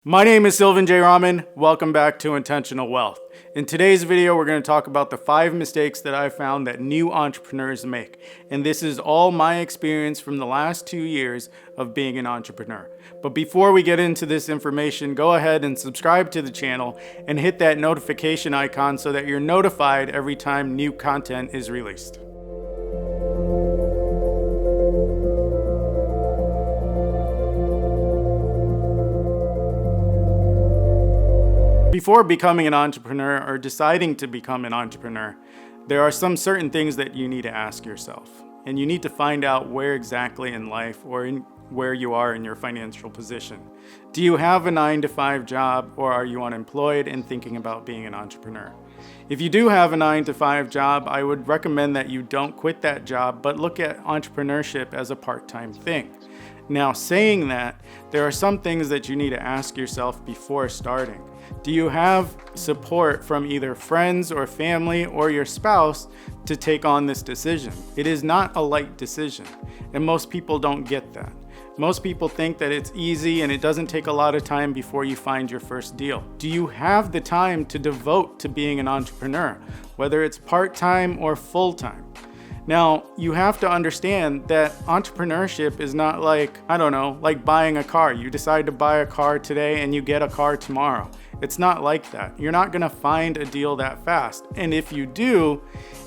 My name is Sylvan J. Rahman. Welcome back to Intentional Wealth. In today's video, we're going to talk about the 5 mistakes that I found that new entrepreneurs make. And this is all my experience from the last 2 years of being an entrepreneur. But before we get into this information, go ahead and subscribe to the channel and hit that notification icon so that you're notified every time new content is released. Before becoming an entrepreneur or deciding to become an entrepreneur, there are some certain things that you need to ask yourself. And you need to find out where exactly in life or where you are in your financial position. Do you have a 9-to-5 job, or are you unemployed and thinking about being an entrepreneur? If you do have a 9-to-5 job, I would recommend that you don't quit that job, but look at entrepreneurship as a part-time thing. Now, saying that, there are some things that you need to ask yourself before starting. Do you have support from either friends or family or your spouse to take on this decision? It is not a light decision, and most people don't get that. Most people think that it's easy and it doesn't take a lot of time before you find your first deal. Do you have the time to devote to being an entrepreneur, whether it's part-time or full-time? Now, you have to understand that entrepreneurship is not like buying a car. You decide to buy a car today and you get a car tomorrow. It's not like that. You're not gonna find a deal that fast. And if you do,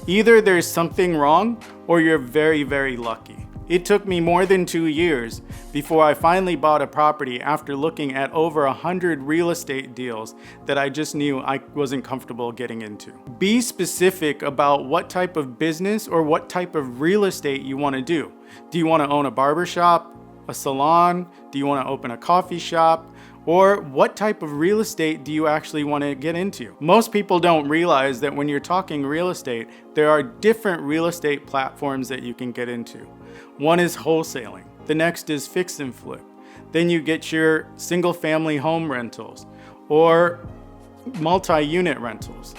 either there's something wrong or you're very, very lucky. It took me more than 2 years before I finally bought a property after looking at over 100 real estate deals that I just knew I wasn't comfortable getting into. Be specific about what type of business or what type of real estate you want to do. Do you want to own a barbershop, a salon? Do you want to open a coffee shop? Or what type of real estate do you actually want to get into? Most people don't realize that when you're talking real estate, there are different real estate platforms that you can get into. One is wholesaling. The next is fix and flip. Then you get your single family home rentals or multi-unit rentals.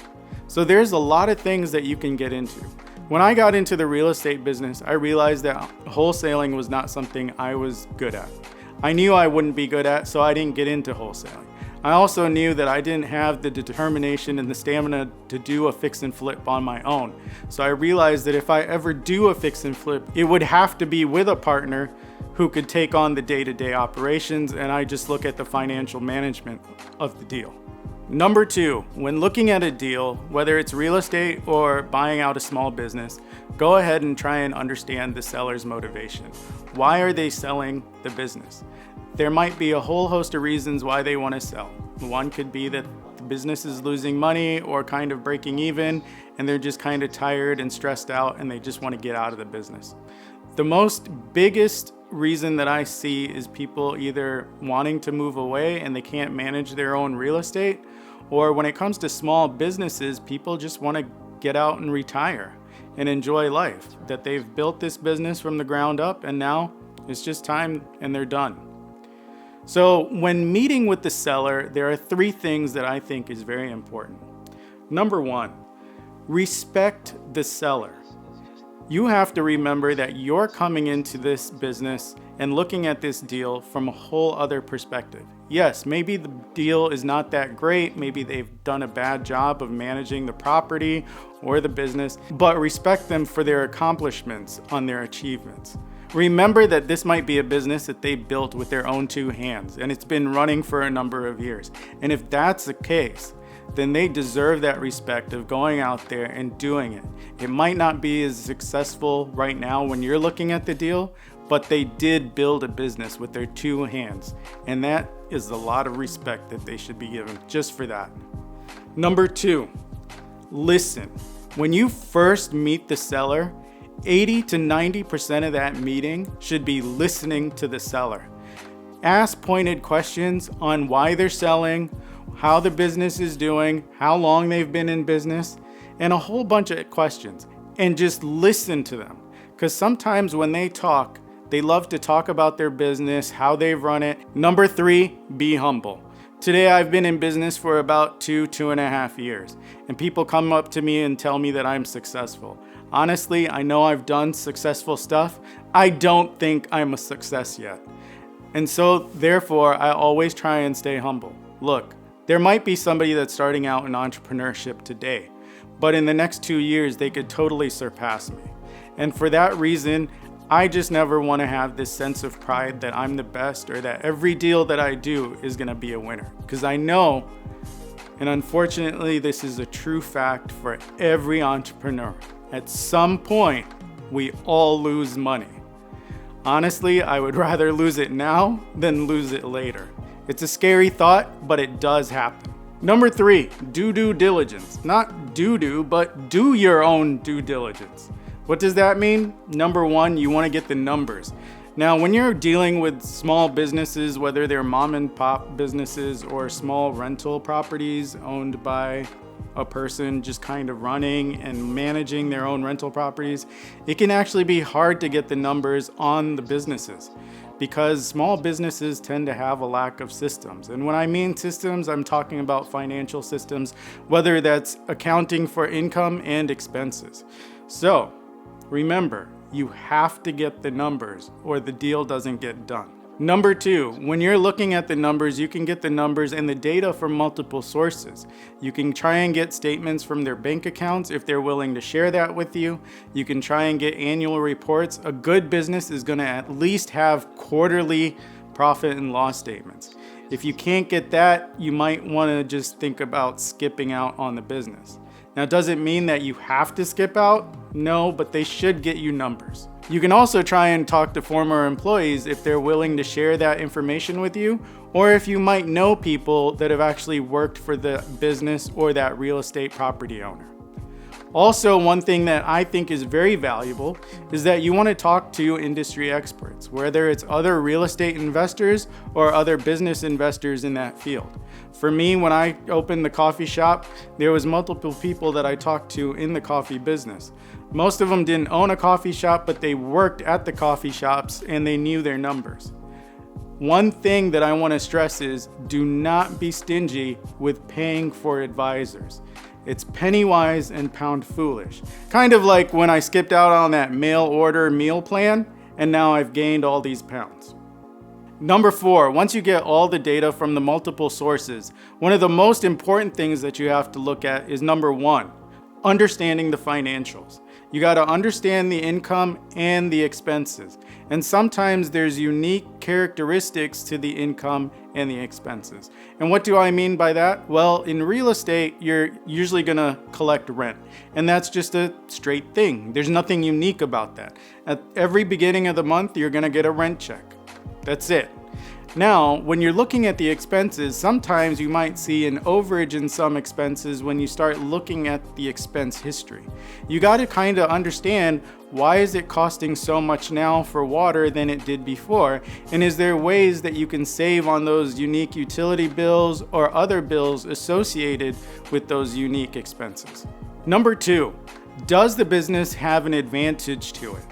So there's a lot of things that you can get into. When I got into the real estate business, I realized that wholesaling was not something I was good at. I knew I wouldn't be good at, so I didn't get into wholesaling. I also knew that I didn't have the determination and the stamina to do a fix and flip on my own. So I realized that if I ever do a fix and flip, it would have to be with a partner who could take on the day-to-day operations, and I just look at the financial management of the deal. Number 2, when looking at a deal, whether it's real estate or buying out a small business, go ahead and try and understand the seller's motivation. Why are they selling the business? There might be a whole host of reasons why they want to sell. One could be that the business is losing money or kind of breaking even, and they're just kind of tired and stressed out and they just want to get out of the business. The biggest reason that I see is people either wanting to move away and they can't manage their own real estate, or when it comes to small businesses, people just want to get out and retire and enjoy life, that they've built this business from the ground up and now it's just time and they're done. So when meeting with the seller, there are 3 things that I think is very important. Number 1, respect the seller. You have to remember that you're coming into this business and looking at this deal from a whole other perspective. Yes, maybe the deal is not that great. Maybe they've done a bad job of managing the property or the business, but respect them for their accomplishments on their achievements. Remember that this might be a business that they built with their own 2 hands, and it's been running for a number of years. And if that's the case, then they deserve that respect of going out there and doing it. It might not be as successful right now when you're looking at the deal, but they did build a business with their 2 hands. And that is a lot of respect that they should be given just for that. Number 2, listen. When you first meet the seller, 80 to 90% of that meeting should be listening to the seller. Ask pointed questions on why they're selling, how the business is doing, how long they've been in business, and a whole bunch of questions. And just listen to them. Because sometimes when they talk, they love to talk about their business, how they've run it. Number 3, be humble. Today I've been in business for about 2.5 years, and people come up to me and tell me that I'm successful. Honestly, I know I've done successful stuff. I don't think I'm a success yet. And so therefore, I always try and stay humble. Look, there might be somebody that's starting out in entrepreneurship today, but in the next 2 years, they could totally surpass me. And for that reason, I just never want to have this sense of pride that I'm the best or that every deal that I do is going to be a winner. Because I know, and unfortunately, this is a true fact for every entrepreneur. At some point, we all lose money. Honestly, I would rather lose it now than lose it later. It's a scary thought, but it does happen. Number 3, do due diligence. Not do, but do your own due diligence. What does that mean? Number 1, you want to get the numbers. Now, when you're dealing with small businesses, whether they're mom and pop businesses or small rental properties owned by a person just kind of running and managing their own rental properties, it can actually be hard to get the numbers on the businesses because small businesses tend to have a lack of systems. And when I mean systems, I'm talking about financial systems, whether that's accounting for income and expenses. So remember, you have to get the numbers or the deal doesn't get done. Number 2, when you're looking at the numbers, you can get the numbers and the data from multiple sources. You can try and get statements from their bank accounts if they're willing to share that with you. You can try and get annual reports. A good business is going to at least have quarterly profit and loss statements. If you can't get that, you might want to just think about skipping out on the business. Now, does it mean that you have to skip out? No, but they should get you numbers. You can also try and talk to former employees if they're willing to share that information with you, or if you might know people that have actually worked for the business or that real estate property owner. Also, one thing that I think is very valuable is that you want to talk to industry experts, whether it's other real estate investors or other business investors in that field. For me, when I opened the coffee shop, there was multiple people that I talked to in the coffee business. Most of them didn't own a coffee shop, but they worked at the coffee shops and they knew their numbers. One thing that I want to stress is do not be stingy with paying for advisors. It's penny wise and pound foolish. Kind of like when I skipped out on that mail order meal plan and now I've gained all these pounds. Number 4, once you get all the data from the multiple sources, one of the most important things that you have to look at is number 1, understanding the financials. You got to understand the income and the expenses. And sometimes there's unique characteristics to the income and the expenses. And what do I mean by that? Well, in real estate, you're usually going to collect rent. And that's just a straight thing. There's nothing unique about that. At every beginning of the month, you're going to get a rent check. That's it. Now, when you're looking at the expenses, sometimes you might see an overage in some expenses when you start looking at the expense history. You got to kind of understand, why is it costing so much now for water than it did before? And is there ways that you can save on those unique utility bills or other bills associated with those unique expenses? Number 2, does the business have an advantage to it?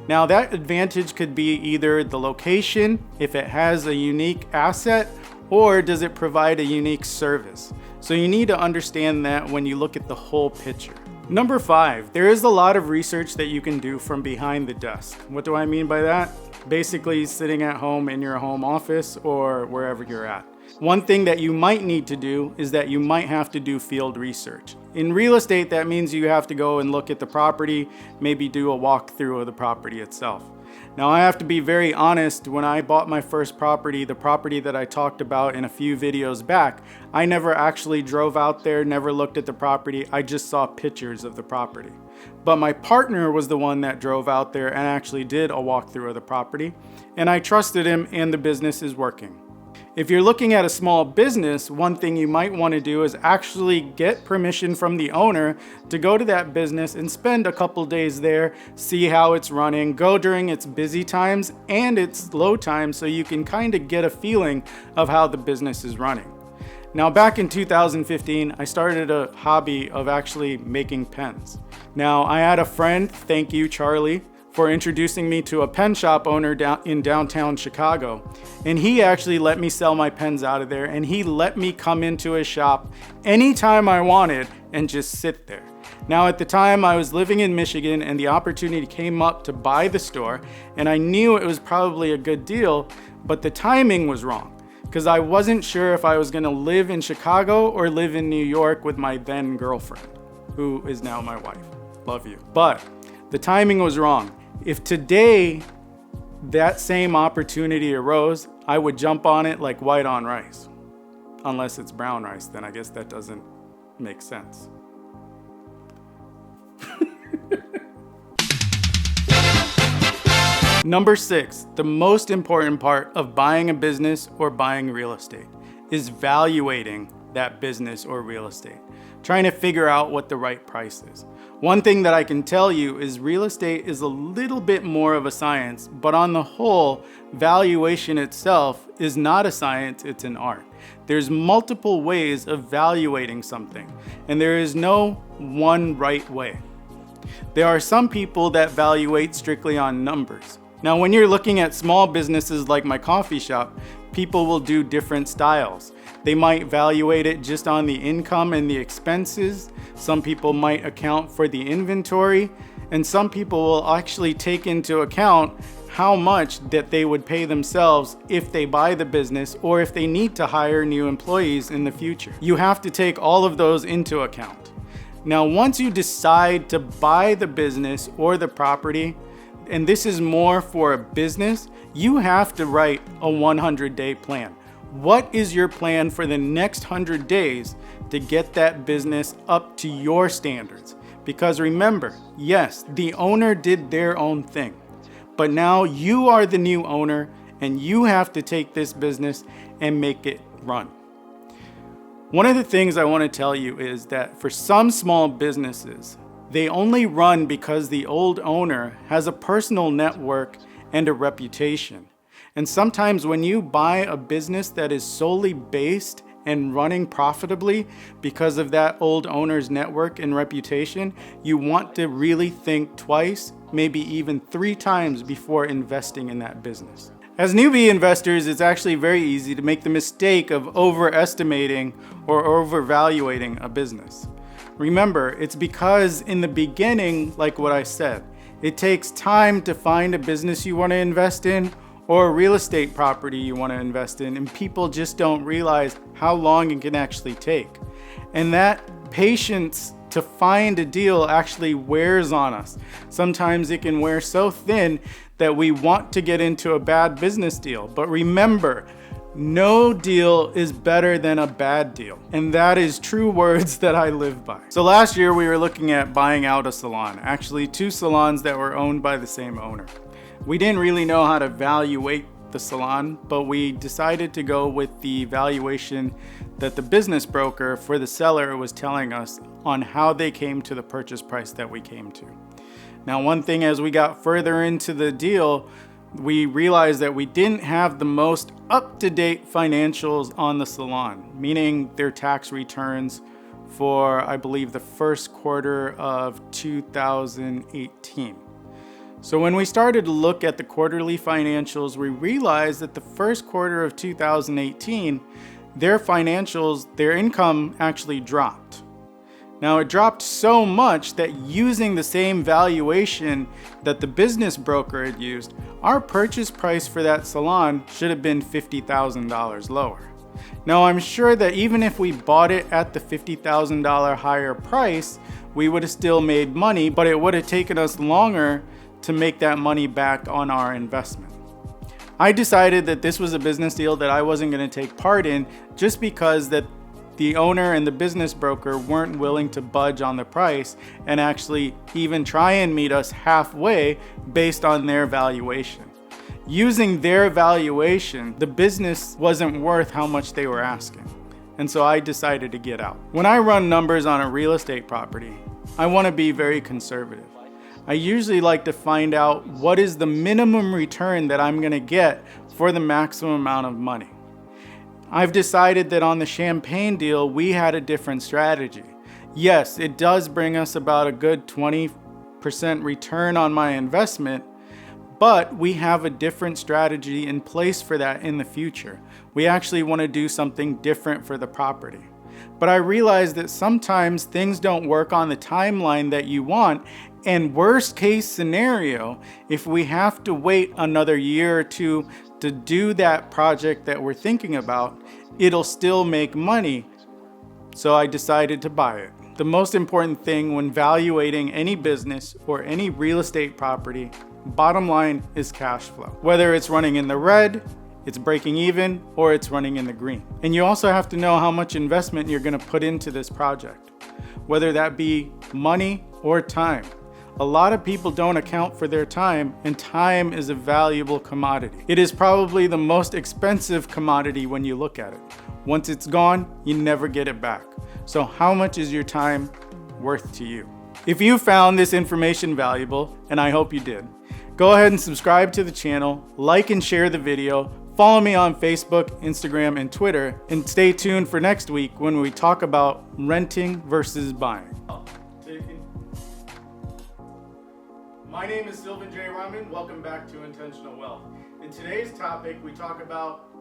Now, that advantage could be either the location, if it has a unique asset, or does it provide a unique service? So you need to understand that when you look at the whole picture. Number 5, there is a lot of research that you can do from behind the desk. What do I mean by that? Basically sitting at home in your home office or wherever you're at. One thing that you might need to do is that you might have to do field research. In real estate, that means you have to go and look at the property, maybe do a walkthrough of the property itself. Now, I have to be very honest, when I bought my first property, the property that I talked about in a few videos back, I never actually drove out there, never looked at the property, I just saw pictures of the property. But my partner was the one that drove out there and actually did a walkthrough of the property, and I trusted him and the business is working. If you're looking at a small business, one thing you might want to do is actually get permission from the owner to go to that business and spend a couple days there, see how it's running, go during its busy times and its low times so you can kind of get a feeling of how the business is running. Now, back in 2015, I started a hobby of actually making pens. Now, I had a friend, thank you, Charlie, for introducing me to a pen shop owner in downtown Chicago. And he actually let me sell my pens out of there, and he let me come into his shop anytime I wanted and just sit there. Now, at the time, I was living in Michigan and the opportunity came up to buy the store, and I knew it was probably a good deal, but the timing was wrong because I wasn't sure if I was going to live in Chicago or live in New York with my then girlfriend, who is now my wife. Love you. But the timing was wrong. If today that same opportunity arose, I would jump on it like white on rice. Unless it's brown rice, then I guess that doesn't make sense. Number 6, the most important part of buying a business or buying real estate is valuating that business or real estate, trying to figure out what the right price is. One thing that I can tell you is real estate is a little bit more of a science, but on the whole, valuation itself is not a science, it's an art. There's multiple ways of valuating something, and there is no one right way. There are some people that valuate strictly on numbers. Now, when you're looking at small businesses like my coffee shop, people will do different styles. They might valuate it just on the income and the expenses. Some people might account for the inventory, and some people will actually take into account how much that they would pay themselves if they buy the business or if they need to hire new employees in the future. You have to take all of those into account. Now, once you decide to buy the business or the property, and this is more for a business, you have to write a 100-day plan. What is your plan for the next 100 days to get that business up to your standards? Because remember, yes, the owner did their own thing, but now you are the new owner and you have to take this business and make it run. One of the things I want to tell you is that for some small businesses, they only run because the old owner has a personal network and a reputation. And sometimes when you buy a business that is solely based and running profitably because of that old owner's network and reputation, you want to really think twice, maybe even 3 times before investing in that business. As newbie investors, it's actually very easy to make the mistake of overestimating or overvaluating a business. Remember, it's because in the beginning, like what I said, it takes time to find a business you want to invest in or a real estate property you want to invest in, and people just don't realize how long it can actually take. And that patience to find a deal actually wears on us. Sometimes it can wear so thin that we want to get into a bad business deal. But remember, no deal is better than a bad deal. And that is true words that I live by. So last year we were looking at buying out a salon, actually 2 salons that were owned by the same owner. We didn't really know how to valuate the salon, but we decided to go with the valuation that the business broker for the seller was telling us on how they came to the purchase price that we came to. Now, one thing as we got further into the deal, we realized that we didn't have the most up-to-date financials on the salon, meaning their tax returns for, I believe, the first quarter of 2018. So when we started to look at the quarterly financials, we realized that the first quarter of 2018, their financials, their income actually dropped. Now, it dropped so much that using the same valuation that the business broker had used, our purchase price for that salon should have been $50,000 lower. Now, I'm sure that even if we bought it at the $50,000 higher price, we would have still made money, but it would have taken us longer to make that money back on our investment. I decided that this was a business deal that I wasn't going to take part in just because that the owner and the business broker weren't willing to budge on the price and actually even try and meet us halfway based on their valuation. Using their valuation, the business wasn't worth how much they were asking. And so I decided to get out. When I run numbers on a real estate property, I want to be very conservative. I usually like to find out what is the minimum return that I'm going to get for the maximum amount of money. I've decided that on the Champagne deal, we had a different strategy. Yes, it does bring us about a good 20% return on my investment, but we have a different strategy in place for that in the future. We actually want to do something different for the property. But I realize that sometimes things don't work on the timeline that you want. And worst case scenario, if we have to wait another year or 2 to do that project that we're thinking about, it'll still make money. So I decided to buy it. The most important thing when valuating any business or any real estate property, bottom line, is cash flow. Whether it's running in the red, it's breaking even, or it's running in the green. And you also have to know how much investment you're going to put into this project, whether that be money or time. A lot of people don't account for their time, and time is a valuable commodity. It is probably the most expensive commodity when you look at it. Once it's gone, you never get it back. So how much is your time worth to you? If you found this information valuable, and I hope you did, go ahead and subscribe to the channel, like and share the video, follow me on Facebook, Instagram, and Twitter, and stay tuned for next week when we talk about renting versus buying. My name is Sylvan J. Rahman. Welcome back to Intentional Wealth. In today's topic, we talk about